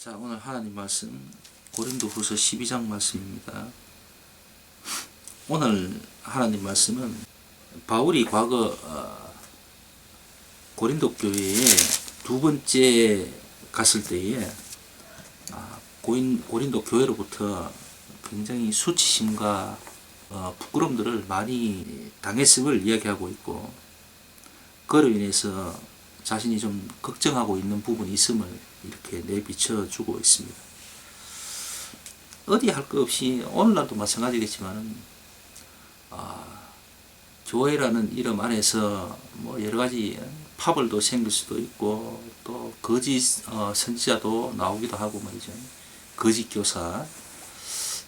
자, 오늘 하나님 말씀 고린도후서 12장 말씀입니다. 오늘 하나님 말씀은 바울이 과거 고린도 교회에 두 번째 갔을 때에 고린도 교회로부터 굉장히 수치심과 부끄러움들을 많이 당했음을 이야기하고 있고, 그로 인해서 자신이 좀 걱정하고 있는 부분이 있음을 이렇게 내비쳐 주고 있습니다. 어디 할 것 없이 오늘날도 마찬가지겠지만 교회라는 이름 안에서 뭐 여러 가지 파벌도 생길 수도 있고, 또 거짓 선지자도 나오기도 하고 말이죠. 거짓 교사,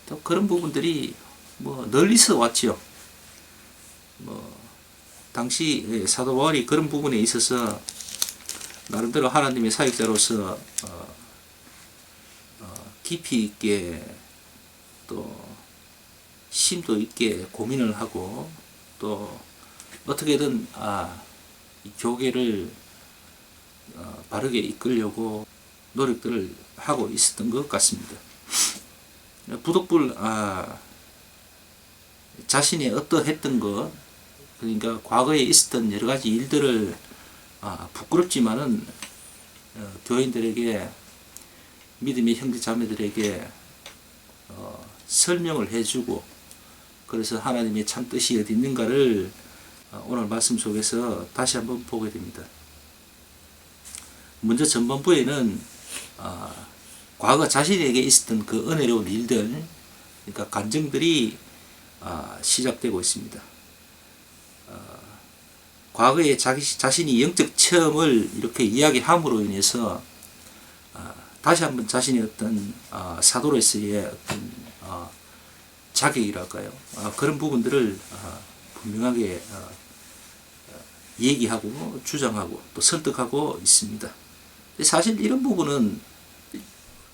또 그런 부분들이 뭐 널리서 왔죠. 뭐 당시 사도 바울이 그런 부분에 있어서 나름대로 하나님의 사역자로서 깊이 있게 또 심도 있게 고민을 하고, 또 어떻게든 이 교계를 바르게 이끌려고 노력들을 하고 있었던 것 같습니다. 부득불 자신이 어떠했던 것, 그러니까 과거에 있었던 여러 가지 일들을 부끄럽지만은 교인들에게, 믿음의 형제 자매들에게 설명을 해주고, 그래서 하나님의 참 뜻이 어디 있는가를 오늘 말씀 속에서 다시 한번 보게 됩니다. 먼저 전반부에는 과거 자신에게 있었던 그 은혜로운 일들, 그러니까 간증들이 시작되고 있습니다. 과거에 자신이 영적 체험을 이렇게 이야기함으로 인해서 다시 한번 자신의 어떤 사도로서의 어떤 자격이랄까요, 그런 부분들을 분명하게 얘기하고 주장하고 또 설득하고 있습니다. 사실 이런 부분은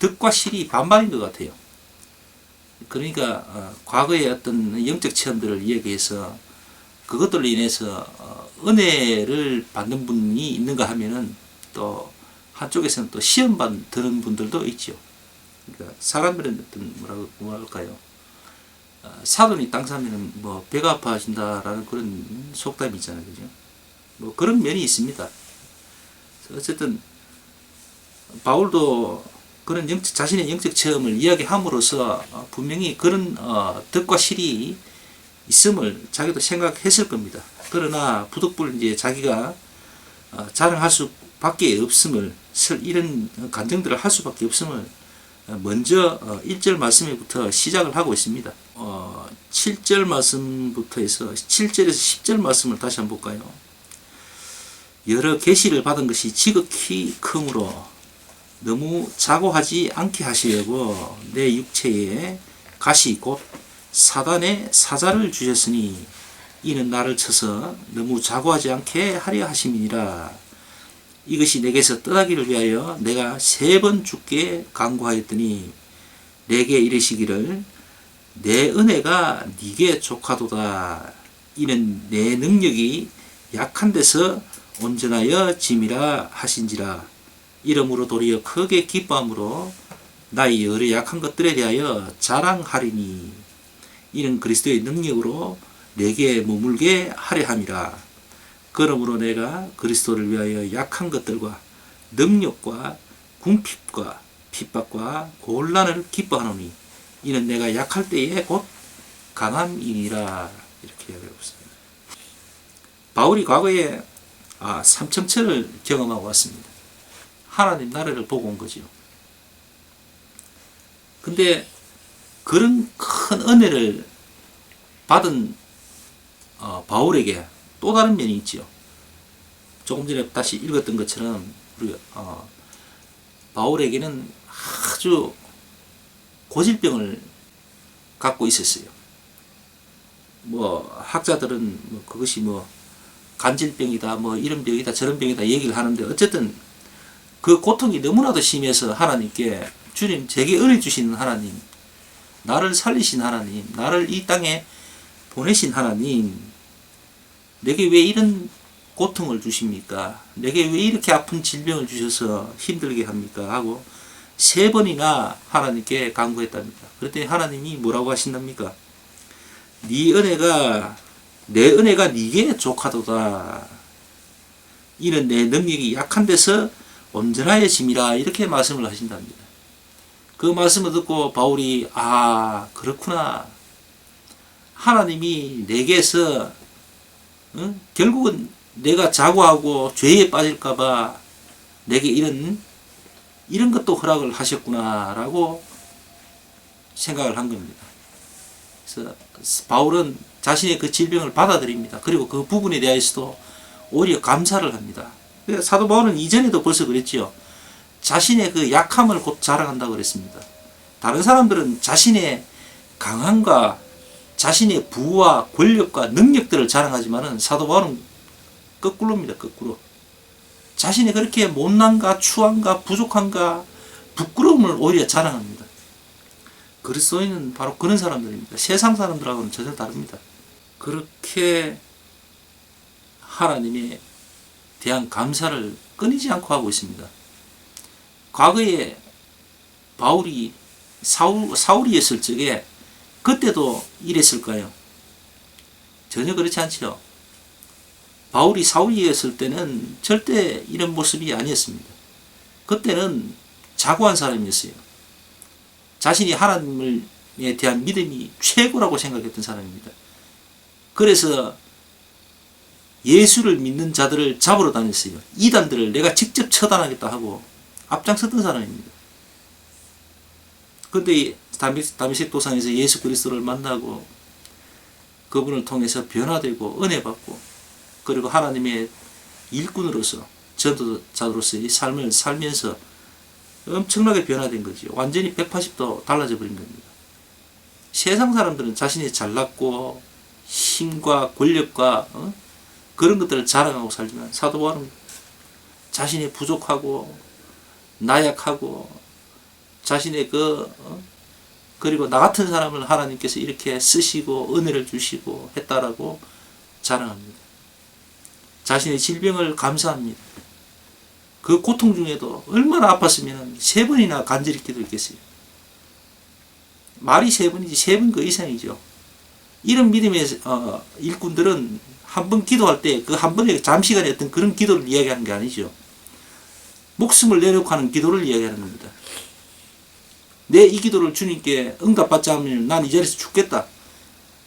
득과 실이 반반인 것 같아요. 그러니까 과거의 어떤 영적 체험들을 이야기해서 그것들로 인해서 은혜를 받는 분이 있는가 하면은, 또 한쪽에서는 또 시험 받는 분들도 있죠. 그러니까 사람들은 어떤 뭐랄까요, 사돈이 땅 사면은 뭐 배가 아파진다라는 그런 속담이 있잖아요, 그죠? 뭐 그런 면이 있습니다. 어쨌든 바울도 그런 자신의 영적 체험을 이야기함으로써 분명히 그런 덕과 실이 있음을 자기도 생각했을 겁니다. 그러나 부득불 이제 자기가 자랑할 수밖에 없음을, 이런 간증들을 할 수밖에 없음을 먼저 1절 말씀부터 시작을 하고 있습니다. 7절 말씀부터 해서 7절에서 10절 말씀을 다시 한번 볼까요? 여러 계시를 받은 것이 지극히 크므로 너무 자고하지 않게 하시려고 내 육체에 가시 곧 사단의 사자를 주셨으니 이는 나를 쳐서 너무 자고하지 않게 하려 하심이니라. 이것이 내게서 떠나기를 위하여 내가 3번 주께 간구하였더니 내게 이르시기를 내 은혜가 네게 족하도다. 이는 내 능력이 약한 데서 온전하여 짐이라 하신지라. 이러므로 도리어 크게 기뻐함으로 나의 여러 약한 것들에 대하여 자랑하리니 이는 그리스도의 능력으로 내게 머물게 하려 함이라. 그러므로 내가 그리스도를 위하여 약한 것들과 능력과 궁핍과 핍박과 곤란을 기뻐하노니 이는 내가 약할 때에 곧 강함이니라. 이렇게 이야기하고 있습니다. 바울이 과거에 삼천천을 경험하고 왔습니다. 하나님 나라를 보고 온 거죠. 근데 그런 큰 은혜를 받은 바울에게 또 다른 면이 있죠. 조금 전에 다시 읽었던 것처럼 우리 바울에게는 아주 고질병을 갖고 있었어요. 뭐 학자들은 뭐 그것이 뭐 간질병이다, 뭐 이런 병이다, 저런 병이다 얘기를 하는데, 어쨌든 그 고통이 너무나도 심해서 하나님께, 주님 제게 은혜 주시는 하나님, 나를 살리신 하나님, 나를 이 땅에 보내신 하나님, 내게 왜 이런 고통을 주십니까? 내게 왜 이렇게 아픈 질병을 주셔서 힘들게 합니까? 하고 3번이나 하나님께 간구했답니다. 그랬더니 하나님이 뭐라고 하신답니까? 내 은혜가 네게 족하도다. 이는 내 능력이 약한 데서 온전하여짐이라. 이렇게 말씀을 하신답니다. 그 말씀을 듣고 바울이 그렇구나. 하나님이 내게서 결국은 내가 자고하고 죄에 빠질까봐 내게 이런 것도 허락을 하셨구나 라고 생각을 한 겁니다. 그래서 바울은 자신의 그 질병을 받아들입니다. 그리고 그 부분에 대해서도 오히려 감사를 합니다. 사도 바울은 이전에도 벌써 그랬지요. 자신의 그 약함을 곧 자랑한다고 그랬습니다. 다른 사람들은 자신의 강함과 자신의 부와 권력과 능력들을 자랑하지만은 사도 바울은 거꾸로입니다. 거꾸로. 자신이 그렇게 못난가 추한가 부족한가 부끄러움을 오히려 자랑합니다. 그리스도인은 바로 그런 사람들입니다. 세상 사람들하고는 전혀 다릅니다. 그렇게 하나님에 대한 감사를 끊이지 않고 하고 있습니다. 과거에 바울이 사울이었을 적에 그때도 이랬을까요? 전혀 그렇지 않죠. 바울이 사울이었을 때는 절대 이런 모습이 아니었습니다. 그때는 자고한 사람이었어요. 자신이 하나님에 대한 믿음이 최고라고 생각했던 사람입니다. 그래서 예수를 믿는 자들을 잡으러 다녔어요. 이단들을 내가 직접 처단하겠다 하고 앞장섰던 사람입니다. 그런데 다메섹 도상에서 예수 그리스도를 만나고 그분을 통해서 변화되고 은혜 받고 그리고 하나님의 일꾼으로서 전도자로서의 삶을 살면서 엄청나게 변화된 거죠. 완전히 180도 달라져 버린 겁니다. 세상 사람들은 자신이 잘났고 힘과 권력과 그런 것들을 자랑하고 살지만 사도 바울은 자신이 부족하고 나약하고 자신의 그리고 나 같은 사람을 하나님께서 이렇게 쓰시고 은혜를 주시고 했다라고 자랑합니다. 자신의 질병을 감사합니다. 그 고통 중에도 얼마나 아팠으면 3번이나 간절히 기도했겠어요. 말이 3번이지 3번 그 이상이죠. 이런 믿음의 일꾼들은 한 번 기도할 때 그 한 번의 잠시간의 어떤 그런 기도를 이야기하는 게 아니죠. 목숨을 내놓고 하는 기도를 이야기하는 겁니다. 내 이 기도를 주님께 응답받지 않으면 난 이 자리에서 죽겠다.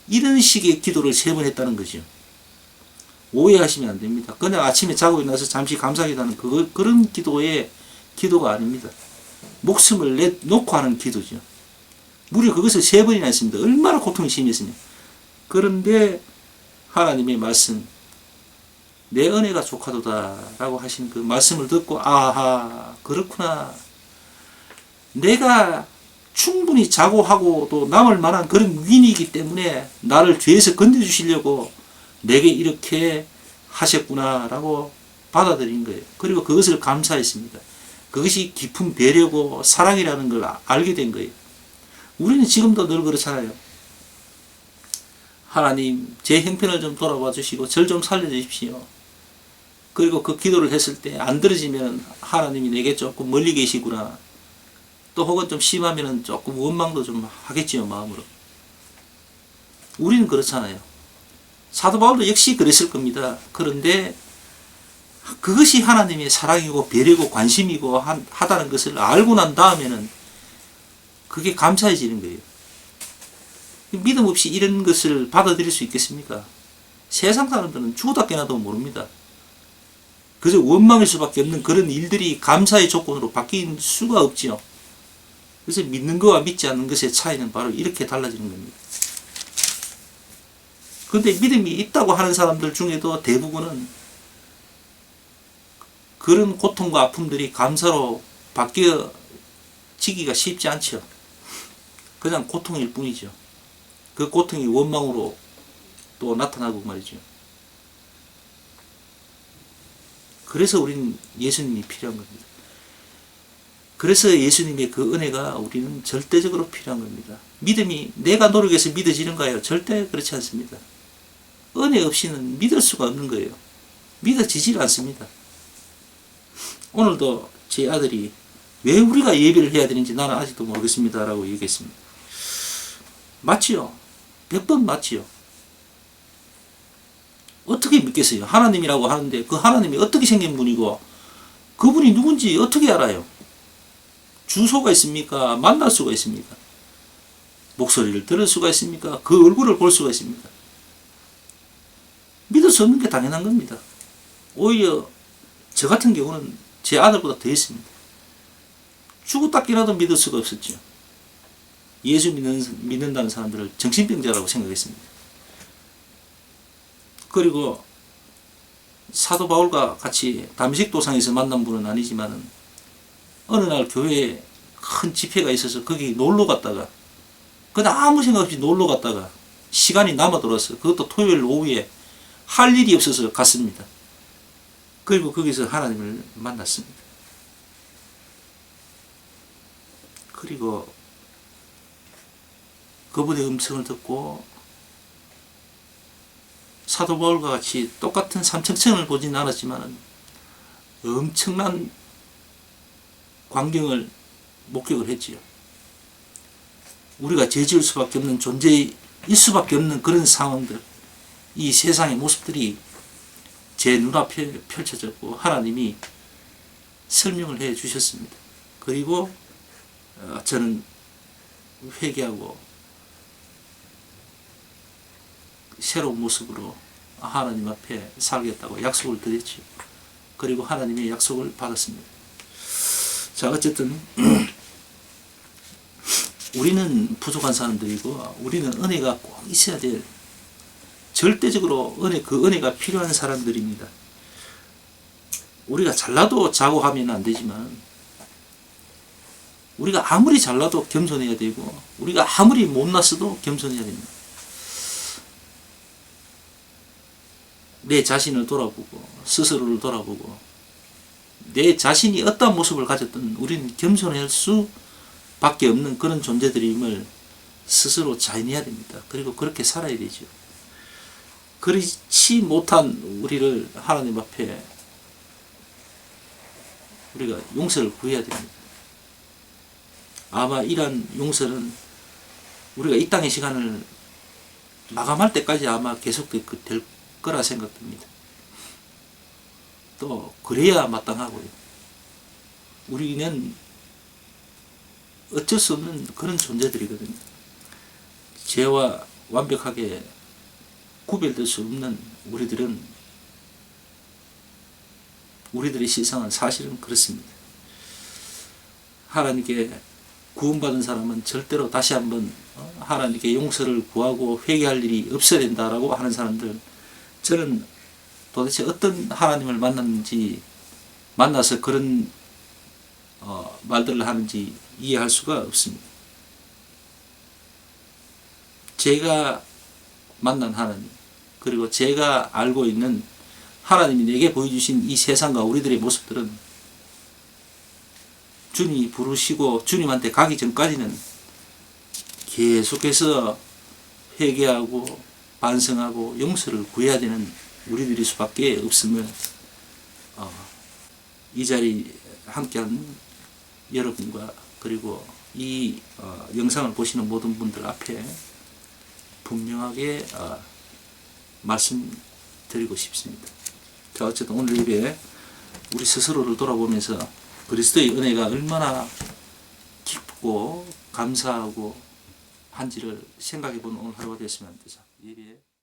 이런 식의 기도를 3번 했다는 거죠. 오해하시면 안 됩니다. 그냥 아침에 자고 일어나서 잠시 감사기도하는 그런 기도의 기도가 아닙니다. 목숨을 내놓고 하는 기도죠. 무려 그것을 3번이나 했습니다. 얼마나 고통이 심했으면. 그런데 하나님의 말씀, 내 은혜가 족하도다 라고 하신 그 말씀을 듣고 그렇구나. 내가 충분히 자고하고도 남을 만한 그런 위인이기 때문에 나를 죄에서 건져주시려고 내게 이렇게 하셨구나 라고 받아들인 거예요. 그리고 그것을 감사했습니다. 그것이 깊은 배려고 사랑이라는 걸 알게 된 거예요. 우리는 지금도 늘 그렇잖아요. 하나님, 제 형편을 좀 돌아봐 주시고 절 좀 살려주십시오. 그리고 그 기도를 했을 때 안 들어지면 하나님이 내게 조금 멀리 계시구나. 또 혹은 좀 심하면 조금 원망도 좀 하겠지요, 마음으로. 우리는 그렇잖아요. 사도 바울도 역시 그랬을 겁니다. 그런데 그것이 하나님의 사랑이고 배려고 관심이고 하다는 것을 알고 난 다음에는 그게 감사해지는 거예요. 믿음 없이 이런 것을 받아들일 수 있겠습니까? 세상 사람들은 죽어다 깨나도 모릅니다. 그저 원망일 수밖에 없는 그런 일들이 감사의 조건으로 바뀐 수가 없지요. 그래서 믿는 것과 믿지 않는 것의 차이는 바로 이렇게 달라지는 겁니다. 그런데 믿음이 있다고 하는 사람들 중에도 대부분은 그런 고통과 아픔들이 감사로 바뀌어지기가 쉽지 않죠. 그냥 고통일 뿐이죠. 그 고통이 원망으로 또 나타나고 말이죠. 그래서 우리는 예수님이 필요한 겁니다. 그래서 예수님의 그 은혜가 우리는 절대적으로 필요한 겁니다. 믿음이 내가 노력해서 믿어지는가요? 절대 그렇지 않습니다. 은혜 없이는 믿을 수가 없는 거예요. 믿어지질 않습니다. 오늘도 제 아들이 왜 우리가 예배를 해야 되는지 나는 아직도 모르겠습니다. 라고 얘기했습니다. 맞지요? 100번 맞지요? 어떻게 믿겠어요? 하나님이라고 하는데 그 하나님이 어떻게 생긴 분이고 그분이 누군지 어떻게 알아요? 주소가 있습니까? 만날 수가 있습니까? 목소리를 들을 수가 있습니까? 그 얼굴을 볼 수가 있습니까? 믿을 수 없는 게 당연한 겁니다. 오히려 저 같은 경우는 제 아들보다 더 했습니다. 죽었다 깨나도 믿을 수가 없었죠. 예수 믿는다는 사람들을 정신병자라고 생각했습니다. 그리고 사도 바울과 같이 담메색 도상에서 만난 분은 아니지만 어느 날 교회에 큰 집회가 있어서 거기 놀러 갔다가 그냥 아무 생각 없이 놀러 갔다가 시간이 남아 돌아서 그것도 토요일 오후에 할 일이 없어서 갔습니다. 그리고 거기서 하나님을 만났습니다. 그리고 그분의 음성을 듣고 사도 바울과 같이 똑같은 삼층천을 보진 않았지만 엄청난 광경을 목격을 했지요. 우리가 죄지을 수밖에 없는 존재일 수밖에 없는 그런 상황들, 이 세상의 모습들이 제 눈앞에 펼쳐졌고 하나님이 설명을 해 주셨습니다. 그리고 저는 회개하고 새로운 모습으로 하나님 앞에 살겠다고 약속을 드렸죠. 그리고 하나님의 약속을 받았습니다. 자, 어쨌든 우리는 부족한 사람들이고 우리는 은혜가 꼭 있어야 될 절대적으로 그 은혜가 필요한 사람들입니다. 우리가 잘나도 자고 하면 안 되지만 우리가 아무리 잘나도 겸손해야 되고 우리가 아무리 못났어도 겸손해야 됩니다. 내 자신을 돌아보고 스스로를 돌아보고 내 자신이 어떤 모습을 가졌든 우리는 겸손할 수밖에 없는 그런 존재들임을 스스로 자인해야 됩니다. 그리고 그렇게 살아야 되죠. 그렇지 못한 우리를 하나님 앞에 우리가 용서를 구해야 됩니다. 아마 이러한 용서는 우리가 이 땅의 시간을 마감할 때까지 아마 계속될 거라 생각됩니다. 또 그래야 마땅하고요. 우리는 어쩔 수 없는 그런 존재들이거든요. 죄와 완벽하게 구별될 수 없는 우리들의 실상은 사실은 그렇습니다. 하나님께 구원받은 사람은 절대로 다시 한번 하나님께 용서를 구하고 회개할 일이 없어야 된다라고 하는 사람들, 저는 도대체 어떤 하나님을 만나서 그런 말들을 하는지 이해할 수가 없습니다. 제가 만난 하나님, 그리고 제가 알고 있는 하나님이 내게 보여주신 이 세상과 우리들의 모습들은 주님이 부르시고 주님한테 가기 전까지는 계속해서 회개하고 반성하고 용서를 구해야 되는 우리들일 수밖에 없음을 이 자리 함께한 여러분과 그리고 이 영상을 보시는 모든 분들 앞에 분명하게 말씀드리고 싶습니다. 자, 어쨌든 오늘 예배 우리 스스로를 돌아보면서 그리스도의 은혜가 얼마나 깊고 감사하고 한지를 생각해 보는 오늘 하루가 되었으면 합니다. 예배